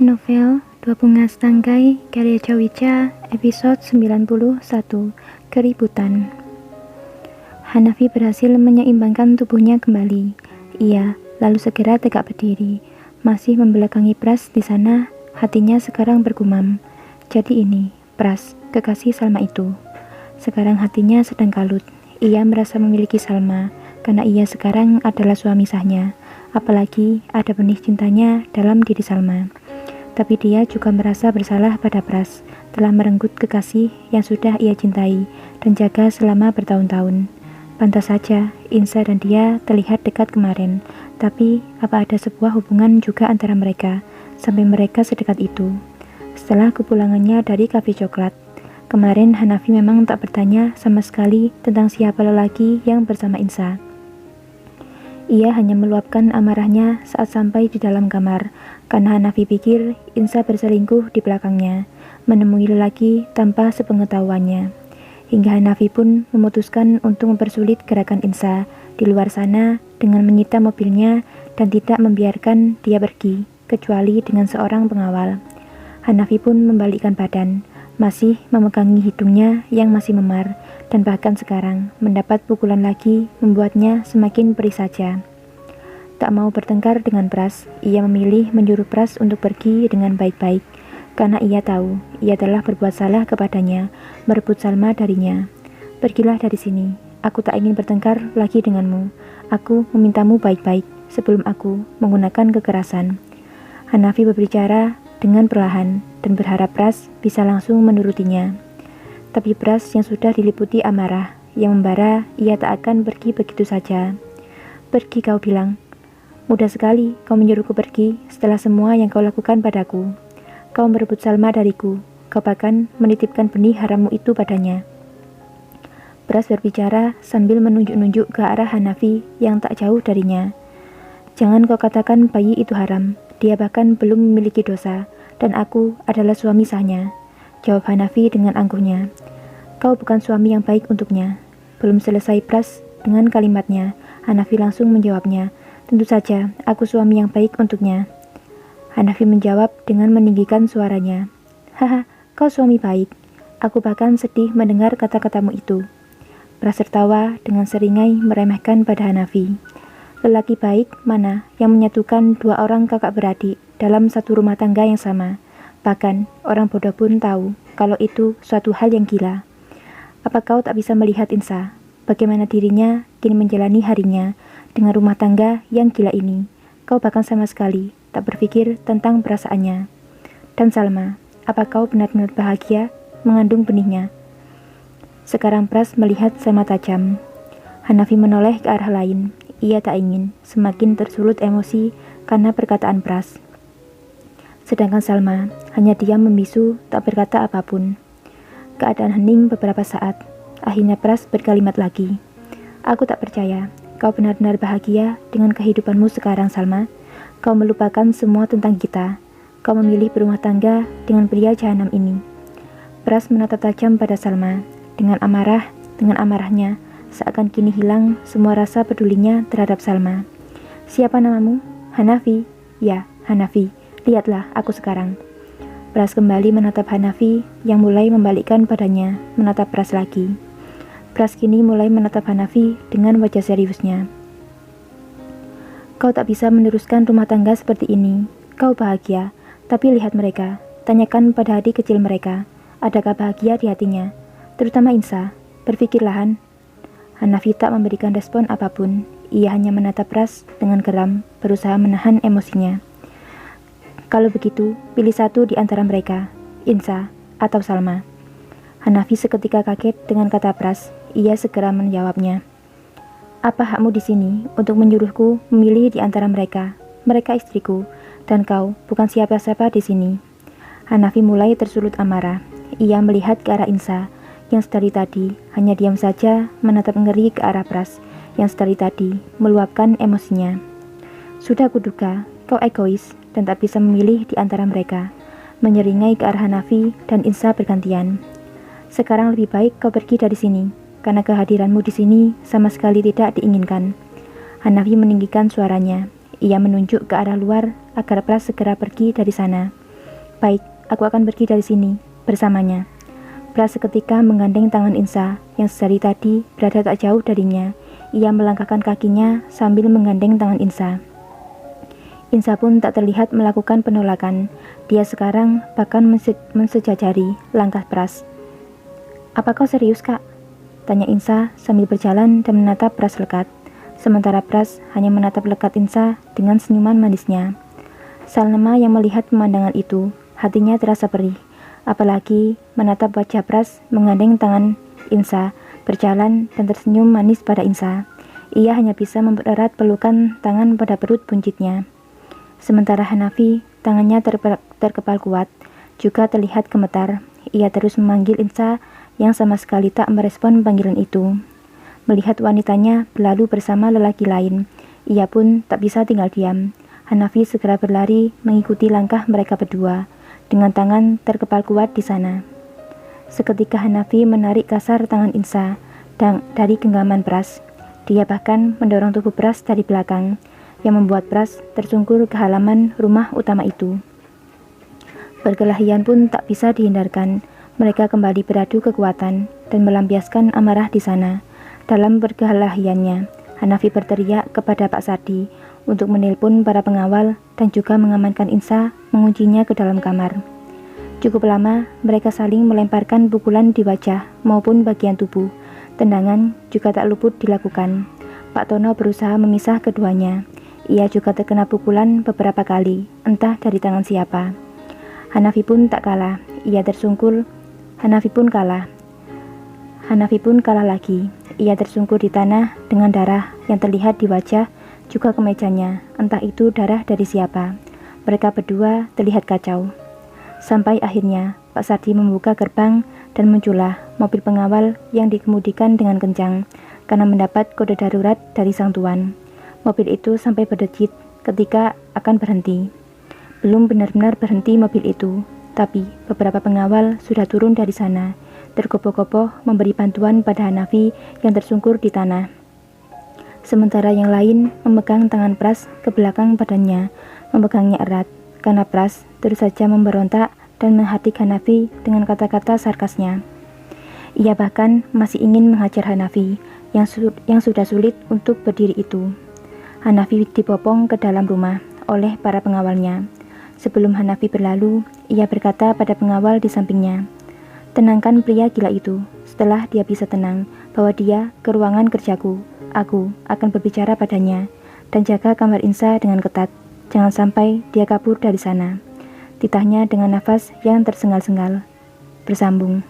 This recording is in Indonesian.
Novel Dua Bunga Setangkai karya Cawica, episode 91, Keributan. Hanafi berhasil menyeimbangkan tubuhnya kembali. Ia lalu segera tegak berdiri, masih membelakangi Pras di sana. Hatinya sekarang bergumam. Jadi ini Pras, kekasih Salma itu. Sekarang hatinya sedang kalut. Ia merasa memiliki Salma karena ia sekarang adalah suami sahnya. Apalagi ada benih cintanya dalam diri Salma. Tapi dia juga merasa bersalah pada Pras, telah merenggut kekasih yang sudah ia cintai dan jaga selama bertahun-tahun. Pantas saja Insa dan dia terlihat dekat kemarin, tapi apa ada sebuah hubungan juga antara mereka, sampai mereka sedekat itu? Setelah kepulangannya dari kafe coklat, kemarin Hanafi memang tak bertanya sama sekali tentang siapa lelaki yang bersama Insa. Ia hanya meluapkan amarahnya saat sampai di dalam kamar, karena Hanafi pikir Insa berselingkuh di belakangnya, menemui lelaki tanpa sepengetahuannya. Hingga Hanafi pun memutuskan untuk mempersulit gerakan Insa di luar sana dengan menyita mobilnya dan tidak membiarkan dia pergi, kecuali dengan seorang pengawal. Hanafi pun membalikkan badan, masih memegangi hidungnya yang masih memar, dan bahkan sekarang mendapat pukulan lagi membuatnya semakin perih saja. Tak mau bertengkar dengan Pras, ia memilih menyuruh Pras untuk pergi dengan baik-baik, karena ia tahu ia telah berbuat salah kepadanya, merebut Salma darinya. Pergilah dari sini, aku tak ingin bertengkar lagi denganmu. Aku memintamu baik-baik sebelum aku menggunakan kekerasan. Hanafi berbicara dengan perlahan dan berharap Pras bisa langsung menurutinya. Tapi Pras yang sudah diliputi amarah yang membara, ia tak akan pergi begitu saja. Pergi, kau bilang. Mudah sekali kau menyuruhku pergi setelah semua yang kau lakukan padaku. Kau merebut Salma dariku, kau bahkan menitipkan benih harammu itu padanya. Pras berbicara sambil menunjuk-nunjuk ke arah Hanafi yang tak jauh darinya. Jangan kau katakan bayi itu haram, dia bahkan belum memiliki dosa, dan aku adalah suami sahnya, jawab Hanafi dengan angkuhnya. Kau bukan suami yang baik untuknya. Belum selesai Pras dengan kalimatnya, Hanafi langsung menjawabnya. Tentu saja, aku suami yang baik untuknya. Hanafi menjawab dengan meninggikan suaranya. Haha, kau suami baik. Aku bahkan sedih mendengar kata-katamu itu. Pras tertawa dengan seringai meremehkan pada Hanafi. Lelaki baik mana yang menyatukan dua orang kakak beradik dalam satu rumah tangga yang sama? Bahkan orang bodoh pun tahu kalau itu suatu hal yang gila. Apa kau tak bisa melihat Insa? Bagaimana dirinya kini menjalani harinya dengan rumah tangga yang gila ini? Kau bahkan sama sekali tak berpikir tentang perasaannya. Dan Salma, apa kau benar-benar bahagia mengandung benihnya? Sekarang Pras melihat Salma tajam. Hanafi menoleh ke arah lain. Ia tak ingin semakin tersulut emosi karena perkataan Pras. Sedangkan Salma hanya diam membisu, tak berkata apapun. Keadaan hening beberapa saat. Akhirnya Pras berkalimat lagi. Aku tak percaya kau benar-benar bahagia dengan kehidupanmu sekarang, Salma. Kau melupakan semua tentang kita. Kau memilih berumah tangga dengan pria jahanam ini. Pras menatap tajam pada Salma. Dengan amarahnya, seakan kini hilang semua rasa pedulinya terhadap Salma. Siapa namamu? Hanafi. Ya, Hanafi. Lihatlah aku sekarang. Pras kembali menatap Hanafi yang mulai membalikkan badannya, menatap Pras lagi. Pras kini mulai menatap Hanafi dengan wajah seriusnya. Kau tak bisa meneruskan rumah tangga seperti ini. Kau bahagia, tapi lihat mereka. Tanyakan pada hati kecil mereka, adakah bahagia di hatinya? Terutama Insa. Berpikirlah, Han. Hanafi tak memberikan respon apapun. Ia hanya menatap Pras dengan geram, berusaha menahan emosinya. Kalau begitu, pilih satu di antara mereka, Insa atau Salma. Hanafi seketika kaget dengan kata Pras. Ia segera menjawabnya. Apa hakmu di sini untuk menyuruhku memilih di antara mereka? Mereka istriku, dan kau bukan siapa-siapa di sini. Hanafi mulai tersulut amarah. Ia melihat ke arah Insa, yang sedari tadi hanya diam saja menatap ngeri ke arah Pras, yang sedari tadi meluapkan emosinya. Sudah kuduga, kau egois dan tak bisa memilih di antara mereka. Menyeringai ke arah Hanafi dan Insa bergantian. Sekarang lebih baik kau pergi dari sini, karena kehadiranmu di sini sama sekali tidak diinginkan. Hanafi meninggikan suaranya. Ia menunjuk ke arah luar agar Pras segera pergi dari sana. Baik, aku akan pergi dari sini, bersamanya. Pras seketika menggandeng tangan Insa, yang sejari tadi berada tak jauh darinya. Ia melangkahkan kakinya sambil menggandeng tangan Insa. Insa pun tak terlihat melakukan penolakan. Dia sekarang bahkan mensejajari langkah Pras. "Apa kau serius, Kak?" tanya Insa sambil berjalan dan menatap Pras lekat. Sementara Pras hanya menatap lekat Insa dengan senyuman manisnya. Salma yang melihat pemandangan itu, hatinya terasa perih. Apalagi menatap wajah Pras menggandeng tangan Insa, berjalan dan tersenyum manis pada Insa. Ia hanya bisa mempererat pelukan tangan pada perut buncitnya. Sementara Hanafi, tangannya terkepal kuat, juga terlihat gemetar. Ia terus memanggil Insa yang sama sekali tak merespon panggilan itu. Melihat wanitanya berlalu bersama lelaki lain, ia pun tak bisa tinggal diam. Hanafi segera berlari mengikuti langkah mereka berdua, dengan tangan terkepal kuat di sana. Seketika Hanafi menarik kasar tangan Insa dari genggaman Pras. Dia bahkan mendorong tubuh Pras dari belakang, yang membuat Pras tersungkur ke halaman rumah utama itu. Perkelahian pun tak bisa dihindarkan. Mereka kembali beradu kekuatan dan melampiaskan amarah di sana. Dalam perkelahiannya, Hanafi berteriak kepada Pak Sardi untuk menelpon para pengawal dan juga mengamankan Insa, menguncinya ke dalam kamar. Cukup lama mereka saling melemparkan pukulan di wajah maupun bagian tubuh. Tendangan juga tak luput dilakukan. Pak Tono berusaha memisah keduanya. Ia juga terkena pukulan beberapa kali, entah dari tangan siapa. Hanafi pun tak kalah. Ia tersungkur. Hanafi pun kalah. Hanafi pun kalah lagi. Ia tersungkur di tanah dengan darah yang terlihat di wajah, juga kemejanya. Entah itu darah dari siapa. Mereka berdua terlihat kacau. Sampai akhirnya Pak Sardi membuka gerbang dan muncullah mobil pengawal yang dikemudikan dengan kencang karena mendapat kode darurat dari sang tuan. Mobil itu sampai berdecit ketika akan berhenti. Belum benar-benar berhenti mobil itu, tapi beberapa pengawal sudah turun dari sana, tergopoh-gopoh memberi bantuan pada Hanafi yang tersungkur di tanah. Sementara yang lain memegang tangan Pras ke belakang badannya, memegangnya erat, karena Pras terus saja memberontak dan menghardik Hanafi dengan kata-kata sarkasnya. Ia bahkan masih ingin menghajar Hanafi yang sudah sulit untuk berdiri itu. Hanafi dibopong ke dalam rumah oleh para pengawalnya. Sebelum Hanafi berlalu, ia berkata pada pengawal di sampingnya, "Tenangkan pria gila itu. Setelah dia bisa tenang, bawa dia ke ruangan kerjaku. Aku akan berbicara padanya. Dan jaga kamar Insa dengan ketat. Jangan sampai dia kabur dari sana." Titahnya dengan nafas yang tersengal-sengal. Bersambung.